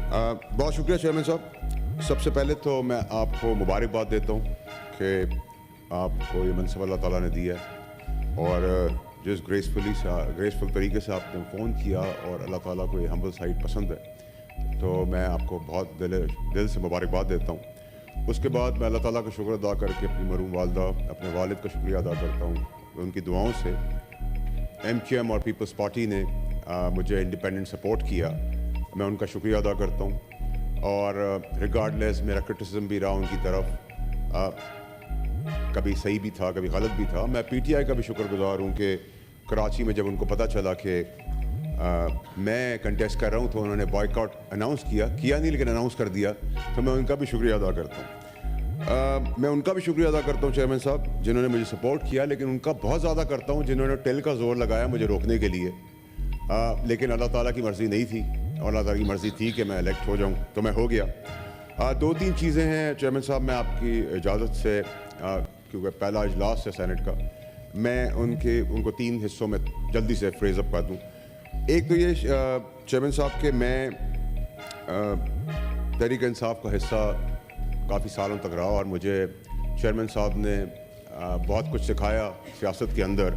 बहुत शुक्रिया चेयरमैन साहब। सबसे पहले तो मैं आपको मुबारकबाद देता हूँ कि आपको ये मनसब अल्लाह ताला ने दिया है और जिस ग्रेसफुल तरीके से आपने फ़ोन किया और अल्लाह ताला को ये हम्बल साइड पसंद है, तो मैं आपको बहुत दिल से मुबारकबाद देता हूँ। उसके बाद मैं अल्लाह ताला का शुक्र अदा करके अपनी मरूम वालदा, अपने वालिद का शुक्रिया अदा करता हूँ। उनकी दुआओं से MQM और पीपल्स पार्टी ने मुझे इंडिपेंडेंट सपोर्ट किया, मैं उनका शुक्रिया अदा करता हूँ। और रिगार्डलेस मेरा क्रिटिसिज्म भी रहा उनकी तरफ, कभी सही भी था कभी गलत भी था। मैं PTI का भी शुक्रगुजार हूँ कि कराची में जब उनको पता चला कि मैं कंटेस्ट कर रहा हूँ तो उन्होंने बॉयकॉट अनाउंस किया नहीं लेकिन अनाउंस कर दिया, तो मैं उनका भी शुक्रिया अदा करता हूँ। मैं उनका भी शुक्रिया अदा करता हूँ चेयरमैन साहब जिन्होंने मुझे सपोर्ट किया, लेकिन उनका बहुत ज़्यादा करता हूँ जिन्होंने टेल का जोर लगाया मुझे रोकने के लिए। लेकिन अल्लाह ताला की मर्ज़ी नहीं थी और अल्लाह ताला की मर्ज़ी थी कि मैं इलेक्ट हो जाऊँ, तो मैं हो गया। दो तीन चीज़ें हैं चेयरमैन साहब, मैं आपकी इजाज़त से, क्योंकि पहला इजलास है सेनेट का, मैं उनको तीन हिस्सों में जल्दी से फ्रेज अप कर दूँ। एक तो ये चेयरमैन साहब कि मैं तहरीक इंसाफ का हिस्सा काफ़ी सालों तक रहा और मुझे चेयरमैन साहब ने बहुत कुछ सिखाया सियासत के अंदर।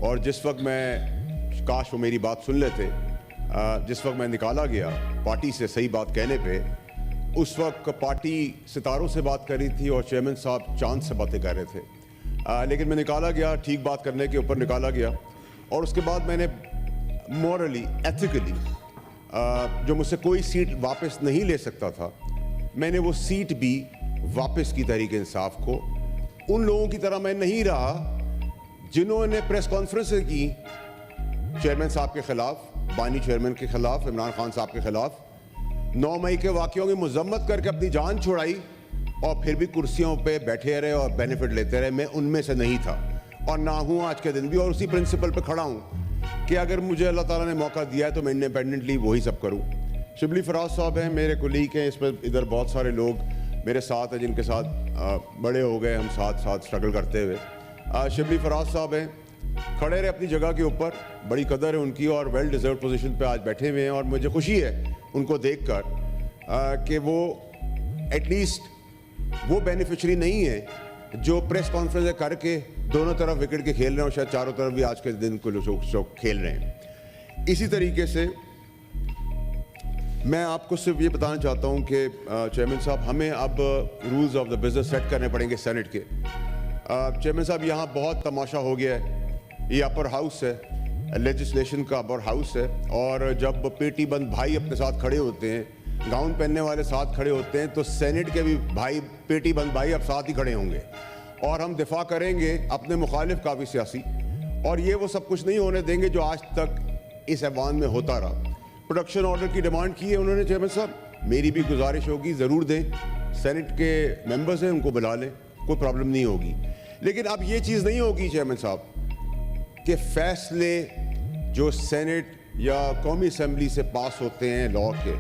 और जिस वक्त मैं, काश वो मेरी बात सुन लेते, जिस वक्त मैं निकाला गया पार्टी से सही बात कहने पे, उस वक्त पार्टी सितारों से बात कर रही थी और चेयरमैन साहब चांद से बातें कर रहे थे। लेकिन मैं निकाला गया, ठीक बात करने के ऊपर निकाला गया, और उसके बाद मैंने मॉरली एथिकली जो मुझसे कोई सीट वापस नहीं ले सकता था, मैंने वो सीट भी वापस की तहरीक इंसाफ को। उन लोगों की तरह मैं नहीं रहा जिन्होंने प्रेस कॉन्फ्रेंस की चेयरमैन साहब के खिलाफ, बानी चेयरमैन के खिलाफ, इमरान खान साहब के खिलाफ 9 मई के वाक़ियों की मजम्मत करके अपनी जान छुड़ाई और फिर भी कुर्सियों पे बैठे रहे और बेनिफिट लेते रहे। मैं उनमें से नहीं था और ना हूँ आज के दिन भी, और उसी प्रिंसिपल पे खड़ा हूँ कि अगर मुझे अल्लाह ताला ने मौका दिया है तो मैं इंडिपेंडेंटली वही सब करूँ। शिबली फराज साहब हैं, मेरे कुलीग हैं, इसमें इधर बहुत सारे लोग मेरे साथ हैं जिनके साथ बड़े हो गए हम साथ स्ट्रगल करते हुए। शिबली फराज साहब हैं, खड़े रहे अपनी जगह के ऊपर, बड़ी कदर है उनकी और वेल डिजर्व पोजीशन पे आज बैठे हुए हैं। और मुझे खुशी है उनको देखकर कि वो एटलीस्ट वो बेनिफिशरी नहीं है जो प्रेस कॉन्फ्रेंस करके दोनों तरफ विकेट के खेल रहे हैं और शायद चारों तरफ भी आज के दिन को लोग खेल रहे हैं। इसी तरीके से मैं आपको सिर्फ ये बताना चाहता हूँ कि चेयरमैन साहब, हमें अब rules of the business set करने पड़ेंगे सेनेट के। चेयरमैन साहब, यहाँ बहुत तमाशा हो गया है, ये अपर हाउस है, लेजिस्लेशन का अपर हाउस है, और जब पेटी बंद भाई अपने साथ खड़े होते हैं, गाउन पहनने वाले साथ खड़े होते हैं, तो सेनेट के भी भाई, पेटी बंद भाई अब साथ ही खड़े होंगे और हम दिफा करेंगे अपने मुखालिफ का भी सियासी। और ये वो सब कुछ नहीं होने देंगे जो आज तक इस ऐवान में होता रहा। प्रोडक्शन ऑर्डर की डिमांड की है उन्होंने चेयरमैन साहब, मेरी भी गुजारिश होगी ज़रूर दें, सेनेट के मेंबर्स हैं उनको बुला लें, कोई प्रॉब्लम नहीं होगी। लेकिन अब ये चीज़ नहीं होगी चेयरमैन साहब कि फैसले जो सेनेट या कौमी असम्बली से पास होते हैं लॉ के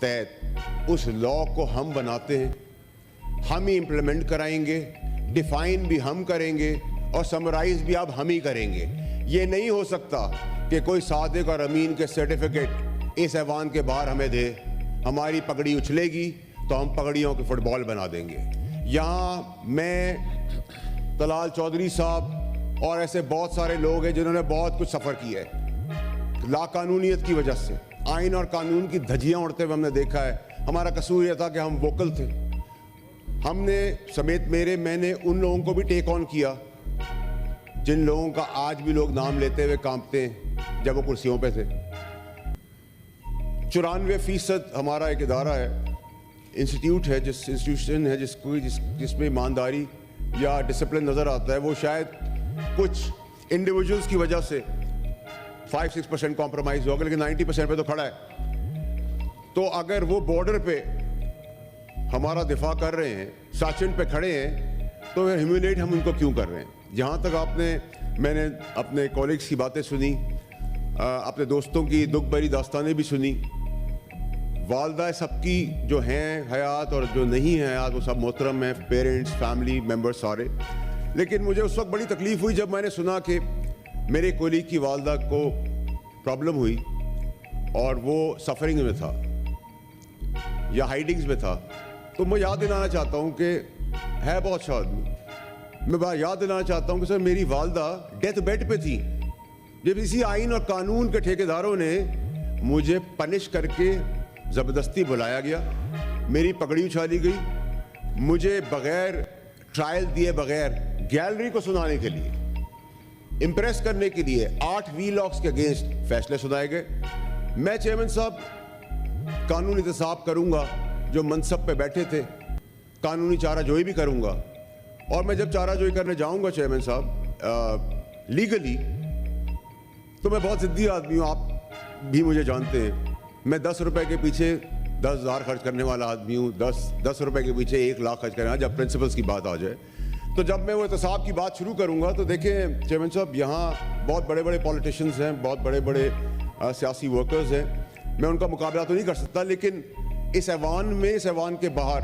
तहत, उस लॉ को हम बनाते हैं, हम ही इम्प्लीमेंट कराएंगे, डिफाइन भी हम करेंगे और समराइज भी अब हम ही करेंगे। ये नहीं हो सकता कि कोई सादिक और अमीन के सर्टिफिकेट इस ऐवान के बाहर हमें दे, हमारी पगड़ी उछलेगी तो हम पगड़ियों के फुटबॉल बना देंगे। यहाँ मैं, तलाल चौधरी साहब और ऐसे बहुत सारे लोग हैं जिन्होंने बहुत कुछ सफ़र किया है लाकानूनियत की वजह से, आइन और कानून की धज्जियाँ उड़ते हुए हमने देखा है। हमारा कसूर यह था कि हम वोकल थे, हमने समेत मैंने उन लोगों को भी टेक ऑन किया जिन लोगों का आज भी लोग नाम लेते हुए कांपते हैं जब वो कुर्सियों पे थे। 94% हमारा एक इदारा है, इंस्टीट्यूट है, इंस्टीट्यूशन है जिसमें ईमानदारी या डिसिप्लिन नज़र आता है। वो शायद कुछ इंडिविजुअल्स की वजह से 5-6% कॉम्प्रोमाइज़ होगा, लेकिन 90% पे तो खड़ा है। तो अगर वो बॉर्डर पे हमारा दिफा कर रहे हैं, साचिन पे खड़े हैं, तो ह्यूमिलेट हम उनको क्यों कर रहे हैं? जहाँ तक मैंने अपने कॉलीग्स की बातें सुनी, अपने दोस्तों की दुख भरी दास्तानें भी सुनी, वालदा सबकी जो हैं हयात और जो नहीं है हयात वो सब मोहतरम हैं, पेरेंट्स, फैमिली मेम्बर्स सारे। लेकिन मुझे उस वक्त बड़ी तकलीफ़ हुई जब मैंने सुना कि मेरे कोलीग की वालदा को प्रॉब्लम हुई और वो सफरिंग में था। या हाइडिंग्स में था, तो मैं याद दिलाना चाहता हूँ कि है बहुत अच्छा आदमी, मैं याद दिलाना चाहता हूँ कि सर मेरी वालदा डेथ बेड पे थी जब इसी आइन और कानून के ठेकेदारों ने मुझे पनिश करके ज़बरदस्ती बुलाया गया, मेरी पगड़ी उछाली गई, मुझे बगैर ट्रायल दिए बगैर गैलरी को सुनाने के लिए, इम्प्रेस करने के लिए 8 वीलॉक्स के अगेंस्ट फैसले सुनाए गए। मैं चेयरमैन साहब कानूनी इंतसाब करूंगा, जो मनसब पे बैठे थे कानूनी चाराजोई भी करूंगा, और मैं जब चाराजोई करने जाऊंगा चेयरमैन साहब लीगली, तो मैं बहुत ज़िद्दी आदमी हूँ, आप भी मुझे जानते हैं। मैं 10 रुपए के पीछे 10,000 खर्च करने वाला आदमी हूँ, 10 रुपए के पीछे 1 लाख खर्च करने वाला, जब प्रिंसिपल्स की बात आ जाए। तो जब मैं वो एहतसाब की बात शुरू करूँगा तो देखें चेयरमैन साहब, यहाँ बहुत बड़े बड़े पॉलिटिशियंस हैं, बहुत बड़े बड़े सियासी वर्कर्स हैं, मैं उनका मुकाबला तो नहीं कर सकता, लेकिन इस ऐवान में, इस ऐवान के बाहर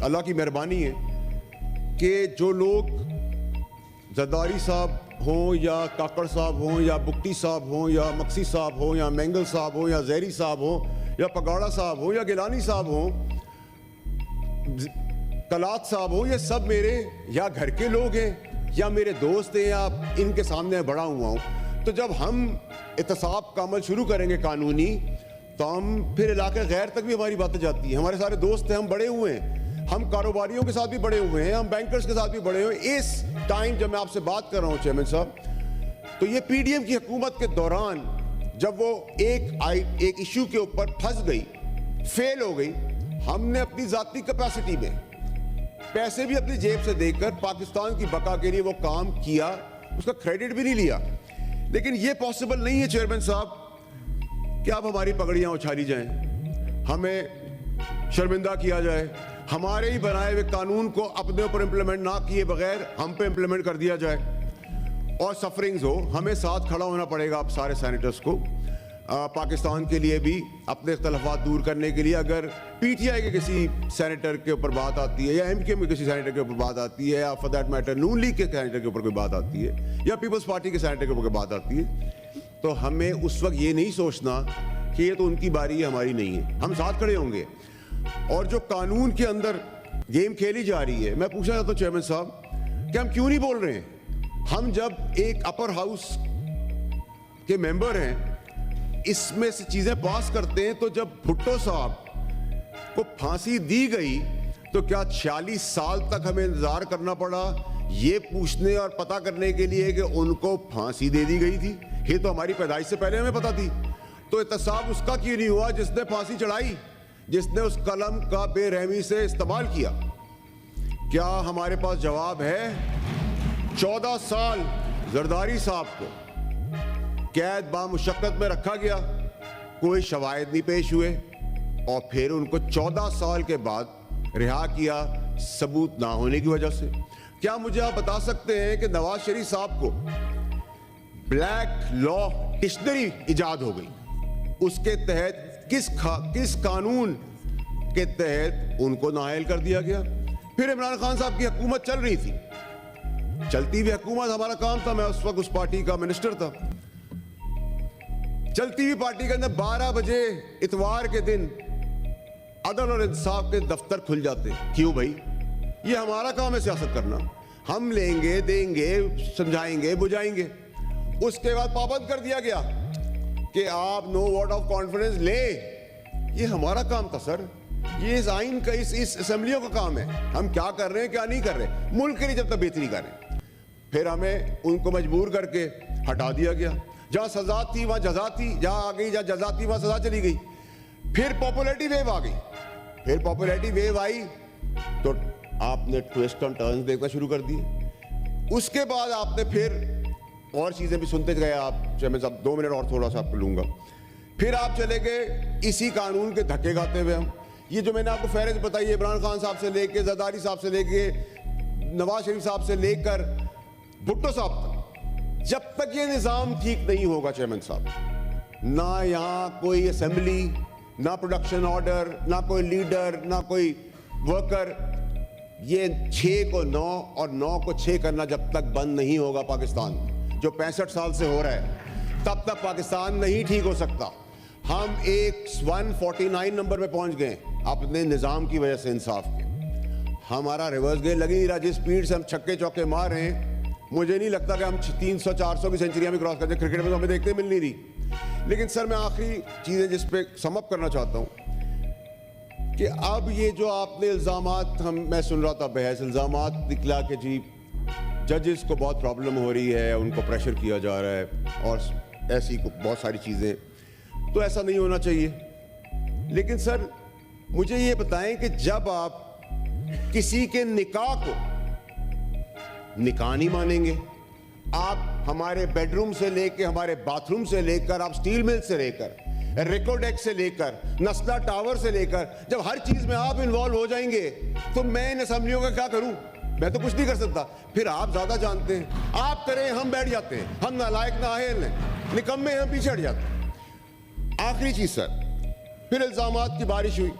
अल्लाह की मेहरबानी है कि जो लोग जरदारी साहब हों या काकड़ साहब हों या बुक्टी साहब हों या मक्सी साहब हों या मैंगल साहब हों या जहरी साहब हों या पगाड़ा साहब हों या गिलानी साहब हों, कलात साहब हों, ये सब मेरे या घर के लोग हैं या मेरे दोस्त हैं या इनके सामने बड़ा हुआ हूँ। तो जब हम एहतसाब का अमल शुरू करेंगे कानूनी, तो हम फिर इलाके गैर तक भी हमारी बातें जाती हैं। हमारे सारे दोस्त हैं, हम बड़े हुए हैं, हम कारोबारियों के साथ भी बड़े हुए हैं, हम बैंकर्स के साथ भी बड़े हुए हैं। इस टाइम जब मैं आपसे बात कर रहा हूँ चेयरमैन साहब, तो ये पीडीएम की हुकूमत के दौरान जब वो एक इशू के ऊपर फंस गई, फेल हो गई, हमने अपनी जाती कैपेसिटी में पैसे भी अपनी जेब से देकर पाकिस्तान की बका के लिए वो काम किया, उसका क्रेडिट भी नहीं लिया। लेकिन ये पॉसिबल नहीं है चेयरमैन साहब कि आप हमारी पगड़ियां उछाली जाएं, हमें शर्मिंदा किया जाए, हमारे ही बनाए हुए कानून को अपने ऊपर इंप्लीमेंट ना किए बगैर हम पे इंप्लीमेंट कर दिया जाए और सफरिंग्स हो। हमें साथ खड़ा होना पड़ेगा आप सारे सेनेटर्स को, पाकिस्तान के लिए भी अपने इख्तलाफात दूर करने के लिए। अगर पीटीआई के किसी सेनेटर के ऊपर बात आती है या एमके में किसी सेनेटर के ऊपर बात आती है या for that matter Noon league के सेनेटर के ऊपर कोई बात आती है या पीपल्स पार्टी के सेनेटर के ऊपर कोई बात आती है, तो हमें उस वक्त ये नहीं सोचना कि ये तो उनकी बारी है, हमारी नहीं है। हम साथ खड़े होंगे। और जो कानून के अंदर गेम खेली जा रही है, मैं पूछना चाहता हूँ चेयरमैन साहब कि हम क्यों नहीं बोल रहे हैं? हम जब एक अपर हाउस के मेंबर हैं, इसमें से चीजें पास करते हैं, तो जब भुट्टो साहब को फांसी दी गई तो क्या 46 साल तक हमें इंतजार करना पड़ा ये पूछने और पता करने के लिए कि उनको फांसी दे दी गई थी? ये तो हमारी पैदाइश से पहले हमें पता थी। तो एहतसाब उसका क्यों नहीं हुआ जिसने फांसी चढ़ाई, जिसने उस कलम का बेरहमी से इस्तेमाल किया? क्या हमारे पास जवाब है? 14 साल जरदारी साहब को कैद बामुशक्कत में रखा गया, कोई शवाहिद नहीं पेश हुए, और फिर उनको 14 साल के बाद रिहा किया सबूत ना होने की वजह से। क्या मुझे आप बता सकते हैं कि नवाज शरीफ साहब को ब्लैक लॉ डिक्शनरी इजाद हो गई, उसके तहत किस कानून के तहत उनको नाअहल कर दिया गया? फिर इमरान खान साहब की हुकूमत चल रही थी, चलती हुई हुकूमत हमारा काम था, मैं उस वक्त उस पार्टी का मिनिस्टर था। चलती हुई पार्टी के अंदर 12 बजे इतवार के दिन अदल और इंसाफ के दफ्तर खुल जाते। क्यों भाई? ये हमारा काम है सियासत करना, हम लेंगे, देंगे, समझाएंगे, बुझाएंगे। उसके बाद पाबंद कर दिया गया कि आप नो वोट ऑफ कॉन्फिडेंस ले। ये हमारा काम था सर, ये इस आइन का, इस असेंबलियों का काम है। हम क्या कर रहे हैं क्या नहीं कर रहे, मुल्क के लिए जब तक बेहतरी करें। फिर हमें उनको मजबूर करके हटा दिया गया। जहां सजा थी वहां जजा थी, जहां आ गई जहां जजा थी वहां सजा चली गई। फिर पॉपुलैरिटी वेव आ गई, फिर पॉपुलैरिटी वेव आई तो आपने ट्विस्ट एंड टर्न्स देखना शुरू कर दिए। उसके बाद आपने फिर और चीजें भी सुनते गए आप। चेयरमैन साहब 2 मिनट और थोड़ा सा आपको लूंगा। फिर आप चले गए इसी कानून के धक्के खाते हुए। हम ये जो मैंने आपको फहरिस्त बताई है, इमरान खान साहब से लेके जरदारी साहब से लेके नवाज शरीफ साहब से लेकर भुट्टो साहब तक, जब तक ये निजाम ठीक नहीं होगा चेयरमैन साहब, ना यहाँ कोई असेंबली, ना प्रोडक्शन ऑर्डर, ना कोई लीडर, ना कोई वर्कर, ये 6 को 9 और 9 को 6 करना जब तक बंद नहीं होगा पाकिस्तान, जो 65 साल से हो रहा है, तब तक पाकिस्तान नहीं ठीक हो सकता। हम एक 149 नंबर पे पहुंच गए। अपने निज़ाम की वजह से, इंसाफ के। हमारा रिवर्स गेम लग ही नहीं रहा। जिस स्पीड से हम छक्के चौके मार रहे हैं, मुझे नहीं लगता कि हम 300-400 की सेंचुरियां भी क्रॉस कर जाए। क्रिकेट में तो हमें देखते मिल नहीं रही। लेकिन सर, मैं आखिरी चीज़ें जिस पे सम अप करना चाहता हूँ कि अब ये जो आपने इल्ज़ामात, मैं सुन रहा था बहस, इल्ज़ामात निकला कि जी जजेस को बहुत प्रॉब्लम हो रही है, उनको प्रेशर किया जा रहा है और ऐसी बहुत सारी चीज़ें, तो ऐसा नहीं होना चाहिए। लेकिन सर, मुझे ये बताएं कि जब आप किसी के निकाह को निकाह नहीं मानेंगे, आप हमारे बेडरूम से लेकर, हमारे बाथरूम से लेकर, आप स्टील मिल से लेकर, रिकोडेक से लेकर, नस्ला टावर से लेकर, जब हर चीज में आप इन्वॉल्व हो जाएंगे तो मैं इन असेंबलियों का क्या करूं? मैं तो कुछ नहीं कर सकता। फिर आप ज्यादा जानते हैं, आप करें, हम बैठ जाते हैं, हम नालायक नाअहल हैं, निकम्मे हम पीछे हट जाते हैं। आखिरी चीज सर, फिर इल्जामात की बारिश हुई।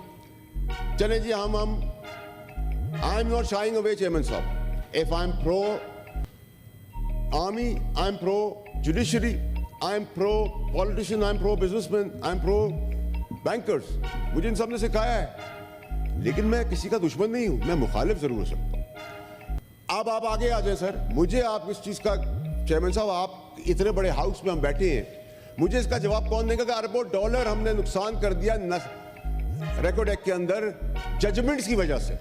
चले जी, हम I am not shying away chairman साहब। If I am pro army, I am pro judiciary, I am pro politician, I am pro businessman, I am pro bankers, मुझे इन सब ने सिखाया है। लेकिन मैं किसी का दुश्मन नहीं हूं, मैं मुखालिफ जरूर हो सकता हूं। अब आप आगे आ जाए सर, मुझे आप इस चीज का, चेयरमैन साहब, आप इतने बड़े हाउस में हम बैठे हैं, मुझे इसका जवाब कौन देगा कि अरबों डॉलर हमने नुकसान कर दिया रिकॉर्ड एक्ट के अंदर जजमेंट्स की वजह से।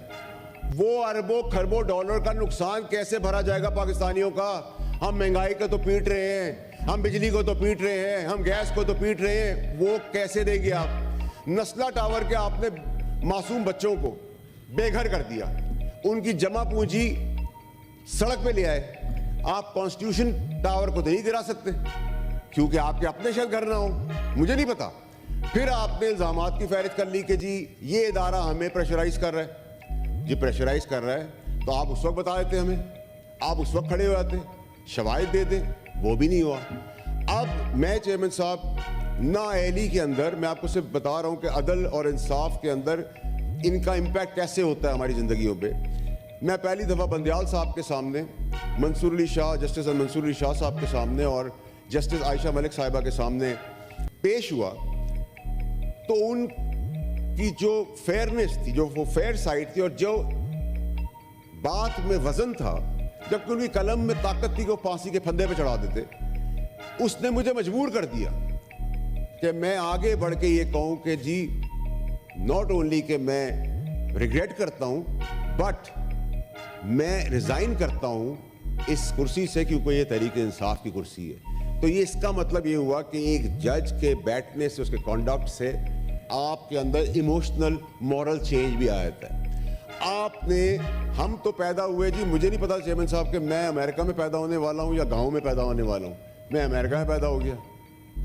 वो अरबों खरबों डॉलर का नुकसान कैसे भरा जाएगा पाकिस्तानियों का? हम महंगाई को तो पीट रहे हैं, हम बिजली को तो पीट रहे हैं, हम गैस को तो पीट रहे हैं, वो कैसे देंगे आप? नस्ला टावर के आपने मासूम बच्चों को बेघर कर दिया, उनकी जमा पूंजी सड़क पे ले आए। आप कॉन्स्टिट्यूशन टावर को तो नहीं गिरा सकते क्योंकि आपके अपने शायद घर ना हो, मुझे नहीं पता। फिर आपने इल्जामात की फहरिस्त कर ली कि जी ये इदारा हमें प्रेशराइज कर रहा है। जी प्रेशराइज कर रहा है तो आप उस वक्त बता देते हमें, आप उस वक्त खड़े हो जाते, शवाहिद दे दें, वो भी नहीं हुआ। अब मैं चेयरमैन साहब, नाअहली के अंदर मैं आपको सिर्फ बता रहा हूं कि अदल और इंसाफ के अंदर इनका इम्पैक्ट कैसे होता है हमारी जिंदगियों पे। मैं पहली दफ़ा बंदियाल साहब के सामने, मंसूर अली शाह, जस्टिस मंसूर अली शाह साहब के सामने और जस्टिस आयशा मलिक साहिबा के सामने पेश हुआ, तो उनकी जो फेयरनेस थी, जो वो फेयर साइड थी और जो बात में वजन था, जबकि उनकी कलम में ताकत थी कि वो फांसी के फंदे पे चढ़ा देते, उसने मुझे मजबूर कर दिया कि मैं आगे बढ़ के ये कहूं कि जी नॉट ओनली कि मैं रिग्रेट करता हूं, बट मैं रिजाइन करता हूं इस कुर्सी से क्योंकि ये तहरीक इंसाफ की कुर्सी है। तो ये इसका मतलब ये हुआ कि एक जज के बैठने से, उसके कॉन्डक्ट से आपके अंदर इमोशनल मॉरल चेंज भी आ जाता है। आपने, हम तो पैदा हुए जी, मुझे नहीं पता चेयरमैन साहब कि मैं अमेरिका में पैदा होने वाला हूं या गांव में पैदा होने वाला हूं। मैं अमेरिका में पैदा हो गया,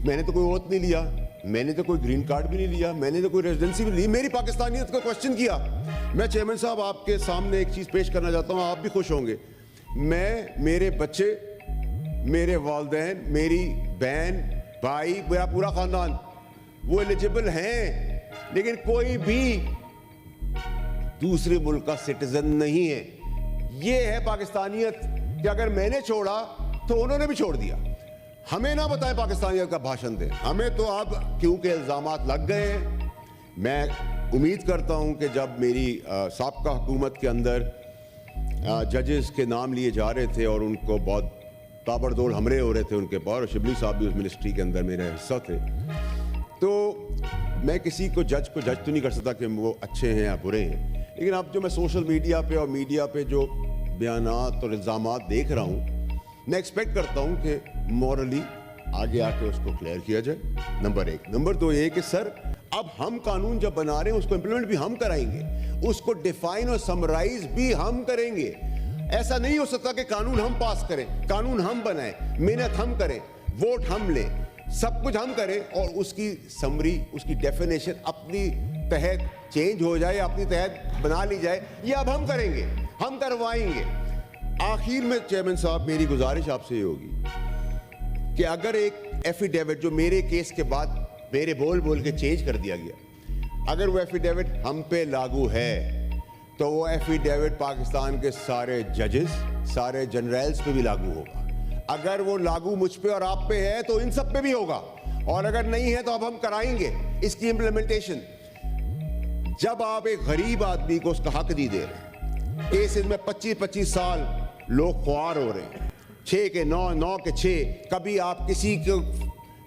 मैंने तो कोई ओथ नहीं लिया, मैंने तो कोई ग्रीन कार्ड भी नहीं लिया, मैंने तो कोई रेजिडेंसी भी नहीं ली, मेरी पाकिस्तानियत का क्वेश्चन किया। मैं चेयरमैन साहब आपके सामने एक चीज पेश करना चाहता हूं, आप भी खुश होंगे। मैं, मेरे बच्चे, मेरे वालिदैन, मेरी बहन, भाई, मेरा पूरा खानदान वो एलिजिबल हैं, लेकिन कोई भी दूसरे मुल्क का सिटीजन नहीं है। ये है पाकिस्तानियत कि अगर मैंने छोड़ा तो उन्होंने भी छोड़ दिया। हमें ना बताएं पाकिस्तानियत का भाषण दें, हमें तो अब क्योंकि इल्जामात लग गए हैं। मैं उम्मीद करता हूं कि जब मेरी साबका हुकूमत के अंदर जजेस के नाम लिए जा रहे थे और उनको बहुत ताबड़तोड़ हमले हो रहे थे उनके पर, और शिबली साहब भी उस मिनिस्ट्री के अंदर मेरा हिस्सा थे, तो मैं किसी को जज तो नहीं कर सकता कि वो अच्छे हैं या बुरे हैं। लेकिन अब जो मैं सोशल मीडिया पे और मीडिया पे जो बयानात और इल्ज़ामात देख रहा हूँ, मैं एक्सपेक्ट करता हूँ कि मॉरली आगे आके उसको क्लियर किया जाए, नंबर एक। नंबर दो ये कि सर, अब हम कानून जब बना रहे हैं उसको इम्प्लीमेंट भी हम कराएंगे, उसको डिफाइन और समराइज भी हम करेंगे। ऐसा नहीं हो सकता कि कानून हम पास करें, कानून हम बनाएं, मेहनत हम करें, वोट हम लें, सब कुछ हम करें और उसकी समरी, उसकी डेफिनेशन अपनी तहत चेंज हो जाए, अपनी तहत बना ली जाए, ये अब हम करेंगे, हम करवाएंगे। आखिर में चेयरमैन साहब, मेरी गुजारिश आपसे ये होगी कि अगर एक एफिडेविट जो मेरे केस के बाद मेरे बोल बोल के चेंज कर दिया गया, अगर वो एफिडेविट हम पे लागू है तो वो एफिडेविट पाकिस्तान के सारे जजेस, सारे जनरल्स पे भी लागू होगा। अगर वो लागू मुझ पे और आप पे है तो इन सब पे भी होगा, और अगर नहीं है तो अब हम कराएंगे इसकी इंप्लीमेंटेशन। जब आप एक गरीब आदमी को उसका हक नहीं दे रहे, केसेस में 25-25 साल लोग ख्वार हो रहे हैं, 6 के 9, 9 के 6, कभी आप किसी को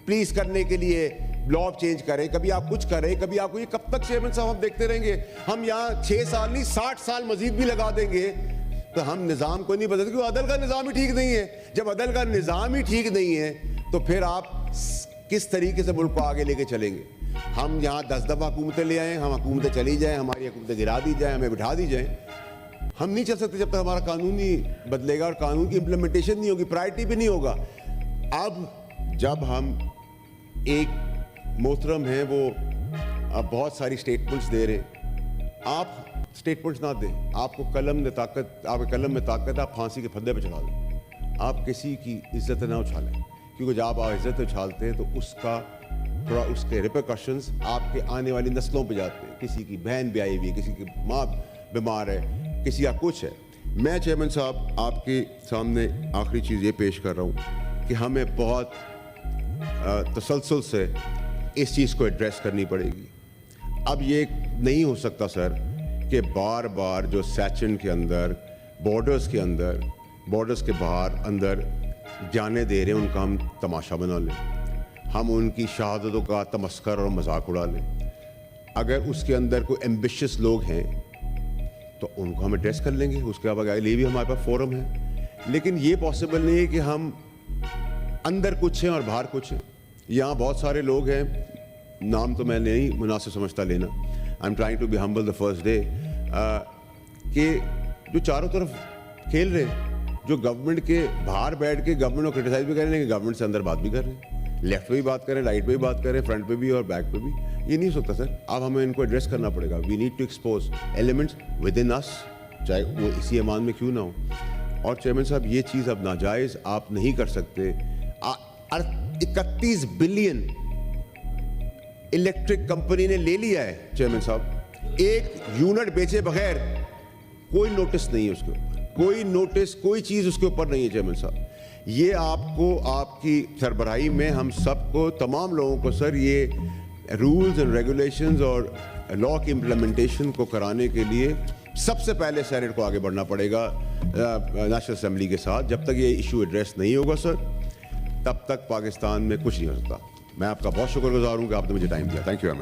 प्लीज करने के लिए लॉ चेंज करें, कभी आप कुछ करें, कभी आपको, ये कब तक चेयरमैन साहब हम देखते रहेंगे? हम यहाँ 6 साल नहीं 60 साल मजीद भी लगा देंगे तो हम निज़ाम को नहीं बदलते, क्योंकि अदल का निज़ाम ही ठीक नहीं है। जब अदल का निज़ाम ही ठीक नहीं है तो फिर आप किस तरीके से मुल्क को आगे लेके चलेंगे? हम यहाँ 10 दफ़ा हुकूमतें ले आए, हम हुकूमतें चली जाएं, हमारी हुकूमतें गिरा दी जाए, हमें बिठा दी जाए। हम नहीं चल सकते जब तक हमारा कानून नहीं बदलेगा और कानून की इम्प्लीमेंटेशन नहीं होगी, प्रायोरिटी भी नहीं होगा। अब जब हम एक मोहतरम हैं वो अब बहुत सारी स्टेटमेंट्स दे रहे हैं, आप स्टेटमेंट्स ना दें। आपको कलम में ताकत, आपके कलम में ताकत है, आप फांसी के फंदे पे चढ़ा दें। आप किसी की इज्जत ना उछालें, क्योंकि जब आप इज्जत उछालते हैं तो उसके रिपरकशंस आपके आने वाली नस्लों पे जाते हैं। किसी की बहन ब्याही हुई है, किसी की माँ बीमार है, किसी का कुछ है। मैं चेयरमैन साहब आपके सामने आखिरी चीज़ ये पेश कर रहा हूँ कि हमें बहुत तसलसल से इस चीज़ को एड्रेस करनी पड़ेगी। अब ये नहीं हो सकता सर कि बार बार जो सैचन के अंदर, बॉर्डर्स के अंदर, बॉर्डर्स के बाहर अंदर जाने दे रहे हैं, उनका हम तमाशा बना लें, हम उनकी शहादतों का तमस्कर और मजाक उड़ा लें। अगर उसके अंदर कोई एम्बिशियस लोग हैं तो उनको हम एड्रेस कर लेंगे, उसके बगैर लिए भी हमारे पास फोरम है। लेकिन ये पॉसिबल नहीं है कि हम अंदर कुछ हैं और बाहर कुछ हैं। यहाँ बहुत सारे लोग हैं, नाम तो मैं नहीं मुनासिब समझता लेना, I am trying to be humble the first day, कि जो चारों तरफ खेल रहे हैं, जो गवर्नमेंट के बाहर बैठ के गवर्नमेंट को क्रिटिसाइज भी कर रहे हैं, गवर्नमेंट से अंदर बात भी कर रहे हैं, लेफ्ट पे भी बात करें, राइट पे भी बात करें, फ्रंट पे भी और बैक पे भी। ये नहीं हो सकता सर, अब हमें इनको एड्रेस करना पड़ेगा। We need to expose elements within us, चाहे वो इसी ईमान में क्यों ना हो। और चेयरमैन साहब ये चीज़ अब नाजायज़ आप नहीं कर सकते। 31 बिलियन इलेक्ट्रिक कंपनी ने ले लिया है चेयरमैन साहब, एक यूनिट बेचे बगैर। कोई नोटिस नहीं है उसके ऊपर, कोई नोटिस, कोई चीज़ उसके ऊपर नहीं है चेयरमैन साहब। ये आपको, आपकी सरबराही में हम सबको, तमाम लोगों को सर, ये रूल्स एंड रेगुलेशंस और लॉ की इम्प्लीमेंटेशन को कराने के लिए सबसे पहले सेनेट को आगे बढ़ना पड़ेगा नेशनल असेंबली के साथ। जब तक ये इशू एड्रेस नहीं होगा सर, तब तक पाकिस्तान में कुछ नहीं हो सकता। मैं आपका बहुत शुक्रगुजार हूँ कि आपने मुझे टाइम दिया। Thank you.